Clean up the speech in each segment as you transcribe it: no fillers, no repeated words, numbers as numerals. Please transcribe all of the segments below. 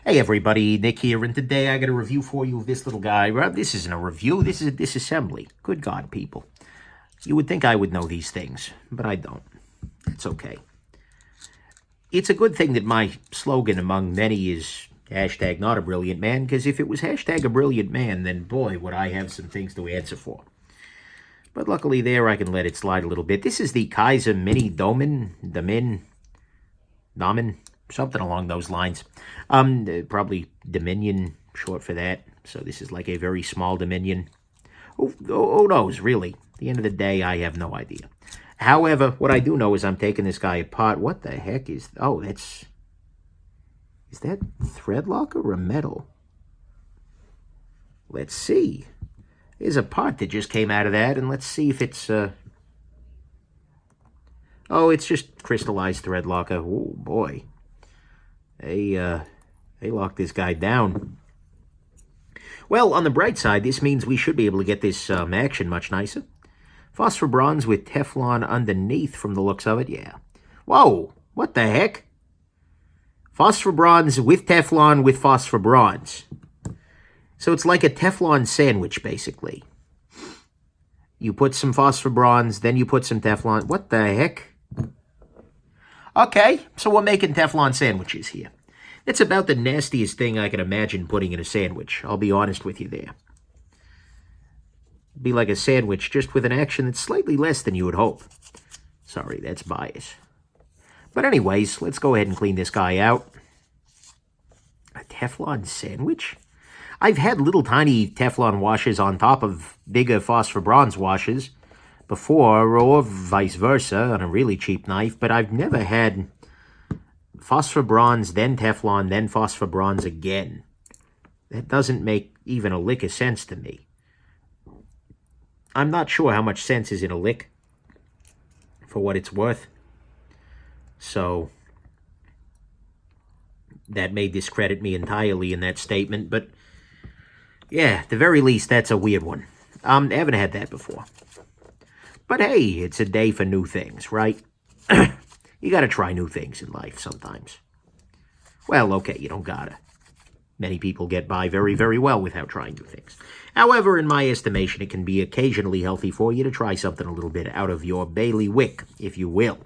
Hey everybody, Nick here, and today I got a review for you of this little guy. Well, this isn't a review, this is a disassembly. Good God, people. You would think I would know these things, but I don't. It's okay. It's a good thing that my slogan among many is hashtag not a brilliant man, because if it was hashtag a brilliant man, then boy, would I have some things to answer for. But luckily there, I can let it slide a little bit. This is the Kizer Mini Domin, something along those lines. Probably Dominion, short for that. So this is like a very small Dominion. Who knows, really? At the end of the day, I have no idea. However, what I do know is I'm taking this guy apart. What the heck is... Oh, that's... Is that thread locker or metal? Let's see. There's a part that just came out of that, and let's see if it's... Oh, it's just crystallized thread locker. Oh, boy. They locked this guy down. Well, on the bright side, this means we should be able to get this action much nicer. Phosphor bronze with Teflon underneath from the looks of it, yeah. Whoa, what the heck? Phosphor bronze with Teflon with phosphor bronze. So it's like a Teflon sandwich, basically. You put some phosphor bronze, then you put some Teflon. What the heck? Okay, so we're making Teflon sandwiches here. It's about the nastiest thing I can imagine putting in a sandwich. I'll be honest with you there. Be like a sandwich, just with an action that's slightly less than you would hope. Sorry, that's bias. But anyways, let's go ahead and clean this guy out. A Teflon sandwich? I've had little tiny Teflon washes on top of bigger phosphor bronze washes before, or vice versa, on a really cheap knife, but I've never had phosphor bronze, then Teflon, then phosphor bronze again. That doesn't make even a lick of sense to me. I'm not sure how much sense is in a lick, for what it's worth. So, that may discredit me entirely in that statement, but yeah, at the very least, that's a weird one. I haven't had that before. But hey, it's a day for new things, right? You gotta try new things in life sometimes. Well, okay, you don't gotta. Many people get by very, very well without trying new things. However, in my estimation, it can be occasionally healthy for you to try something a little bit out of your bailiwick, if you will.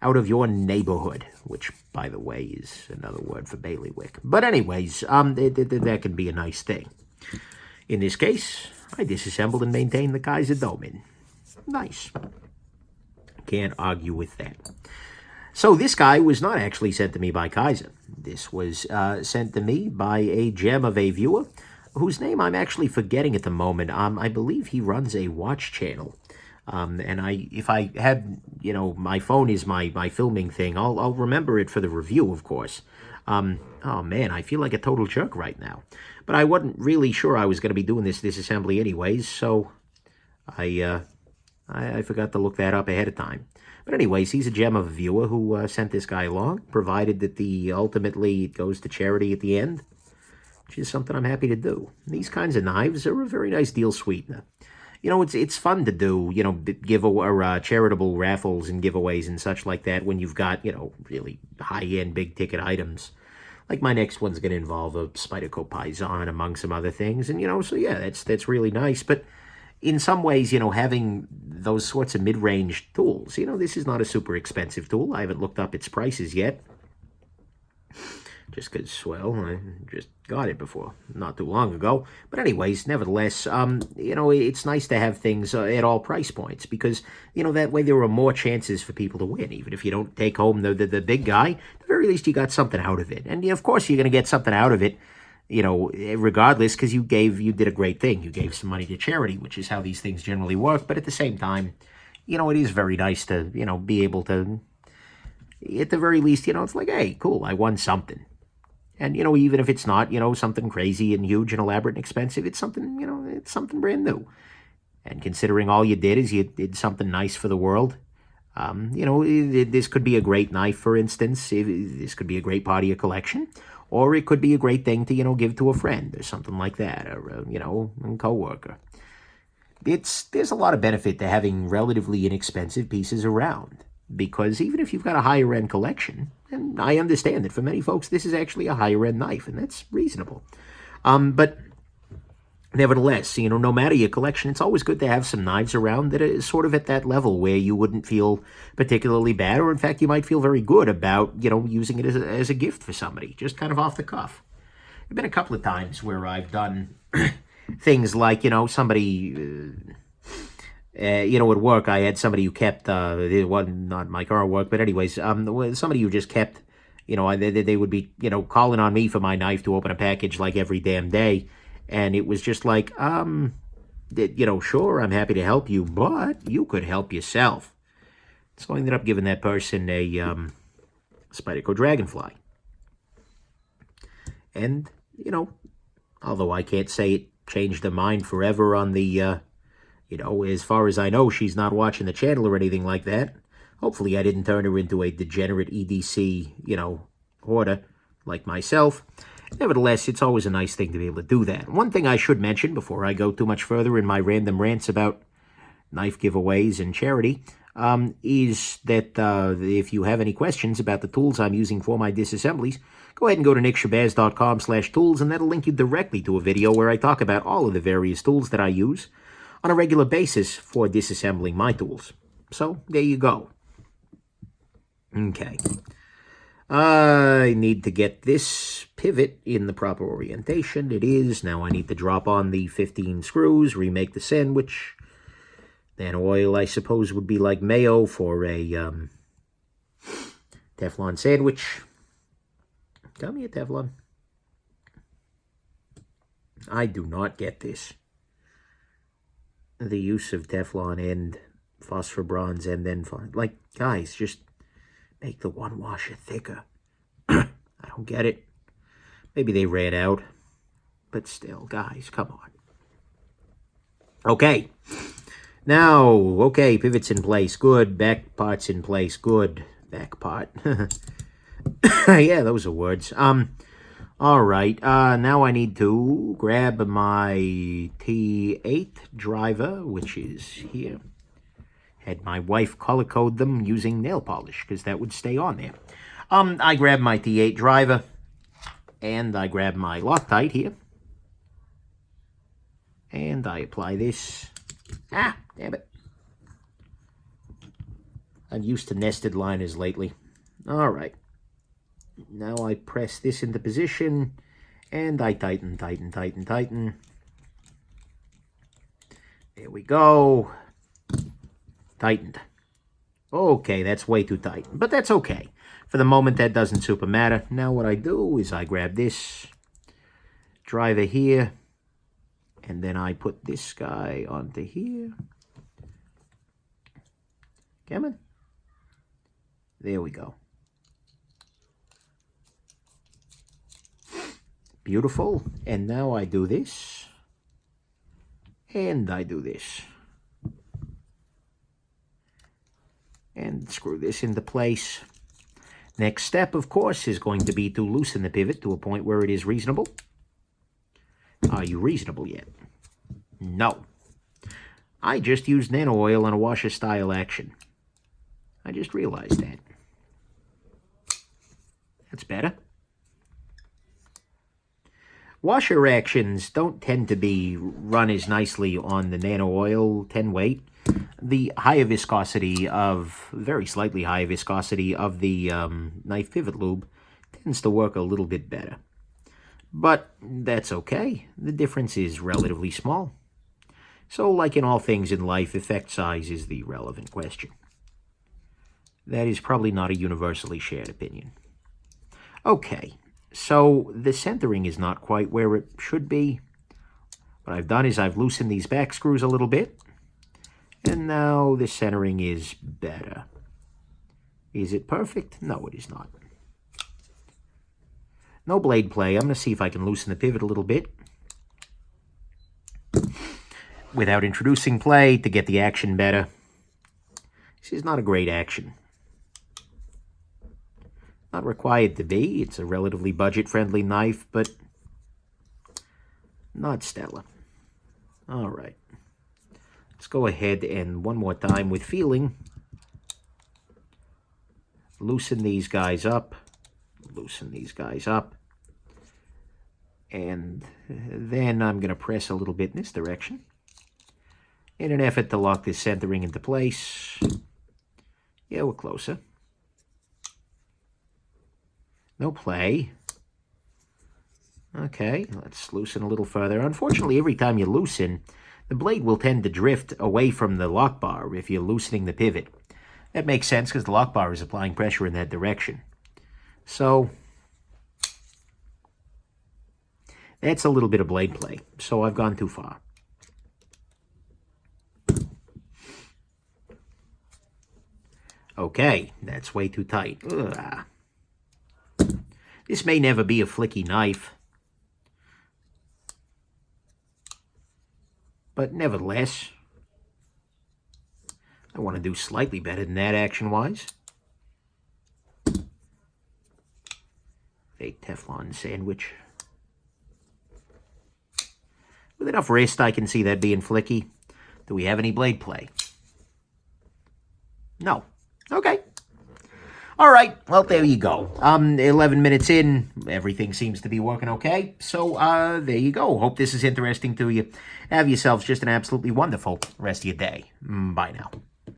Out of your neighborhood, which, by the way, is another word for bailiwick. But anyways, that can be a nice thing. In this case, I disassembled and maintained the Kizer Domin. Nice. Can't argue with that. So this guy was not actually sent to me by Kizer. This was sent to me by a gem of a viewer whose name I'm actually forgetting at the moment. I believe he runs a watch channel. And if I had, my phone is my filming thing, I'll remember it for the review, of course. Oh man, I feel like a total jerk right now. But I wasn't really sure I was going to be doing this disassembly anyways, so I forgot to look that up ahead of time. But anyways, he's a gem of a viewer who sent this guy along, provided that ultimately it goes to charity at the end, which is something I'm happy to do. These kinds of knives are a very nice deal sweetener. It's fun to do, charitable raffles and giveaways and such like that when you've got, really high-end, big-ticket items. Like my next one's going to involve a Spyderco Paisan, among some other things. And, so yeah, that's really nice. But in some ways, having those sorts of mid-range tools, this is not a super expensive tool. I haven't looked up its prices yet. Just because, well, I just got it before, not too long ago. But anyways, nevertheless, it's nice to have things at all price points because, that way there are more chances for people to win. Even if you don't take home the big guy, at the very least you got something out of it. And, of course, you're going to get something out of it, regardless, because you did a great thing. You gave some money to charity, which is how these things generally work. But at the same time, it is very nice to, be able to, at the very least, it's like, hey, cool, I won something. And, even if it's not, something crazy and huge and elaborate and expensive, it's something, it's something brand new. And considering all you did is you did something nice for the world, this could be a great knife, for instance. This could be a great part of your collection. Or it could be a great thing to, give to a friend or something like that, or, a coworker. There's a lot of benefit to having relatively inexpensive pieces around. because even if you've got a higher-end collection, and I understand that for many folks this is actually a higher-end knife, and that's reasonable. But nevertheless, you know, no matter your collection, it's always good to have some knives around that are sort of at that level where you wouldn't feel particularly bad, or in fact, you might feel very good about, you know, using it as a gift for somebody, just kind of off the cuff. There have been a couple of times where I've done things like, you know, somebody, you know, at work, I had somebody who kept, it wasn't not my current work, but anyways, somebody who just kept, you know, they would be, you know, calling on me for my knife to open a package like every damn day. And it was just like, you know, sure, I'm happy to help you, but you could help yourself. So I ended up giving that person a Spyderco Dragonfly. And, you know, although I can't say it changed their mind forever on the, you know, as far as I know, she's not watching the channel or anything like that. Hopefully I didn't turn her into a degenerate EDC, you know, hoarder like myself. Nevertheless, it's always a nice thing to be able to do that. One thing I should mention before I go too much further in my random rants about knife giveaways and charity is that if you have any questions about the tools I'm using for my disassemblies, go ahead and go to nickshabazz.com/tools, and that'll link you directly to a video where I talk about all of the various tools that I use on a regular basis for disassembling my tools. So, there you go. Okay. I need to get this pivot in the proper orientation. It is. Now I need to drop on the 15 screws, remake the sandwich. Then oil, I suppose, would be like mayo for a Teflon sandwich. Tell me a Teflon. I do not get this. The use of Teflon and phosphor bronze and then, like, guys, just make the one washer thicker. I don't get it. Maybe they ran out. But still, guys, come on. Okay. Now, okay, pivot's in place. Good. Back part's in place. Good. Back part. Yeah, those are words. All right. Now I need to grab my T8 driver, which is here. Had my wife color code them using nail polish, because that would stay on there. I grab my T8 driver, and I grab my Loctite here. And I apply this. Ah, damn it. I'm used to nested liners lately. All right. Now I press this into position, and I tighten, tighten, tighten, tighten. There we go. Tightened. Okay, that's way too tight, but that's okay. For the moment, that doesn't super matter. Now what I do is I grab this driver here, and then I put this guy onto here. Come on. There we go. Beautiful. And now I do this. And I do this. And screw this into place. Next step, of course, is going to be to loosen the pivot to a point where it is reasonable. Are you reasonable yet? No. I just used nano oil on a washer style action. I just realized that. That's better. Washer actions don't tend to be run as nicely on the nano oil 10 weight. The higher viscosity of, very slightly higher viscosity of the knife pivot lube tends to work a little bit better. But that's okay. The difference is relatively small. So, like in all things in life, effect size is the relevant question. That is probably not a universally shared opinion. Okay, so the centering is not quite where it should be. What I've done is I've loosened these back screws a little bit. And now the centering is better. Is it perfect? No, it is not. No blade play. I'm going to see if I can loosen the pivot a little bit without introducing play to get the action better. This is not a great action. Not required to be. It's a relatively budget-friendly knife, but not stellar. All right. Let's go ahead and one more time with feeling. loosen these guys up. Loosen these guys up. And then I'm going to press a little bit in this direction in an effort to lock this centering into place. Yeah, we're closer. No play. Okay, let's loosen a little further. Unfortunately, every time you loosen, the blade will tend to drift away from the lock bar if you're loosening the pivot. That makes sense because the lock bar is applying pressure in that direction. So, that's a little bit of blade play. So I've gone too far. Okay, that's way too tight. Ugh. This may never be a flicky knife. But nevertheless, I want to do slightly better than that action-wise. A Teflon sandwich. With enough wrist, I can see that being flicky. Do we have any blade play? No. Okay. All right. Well, there you go. 11 minutes in. Everything seems to be working okay. So, there you go. Hope this is interesting to you. Have yourselves just an absolutely wonderful rest of your day. Bye now.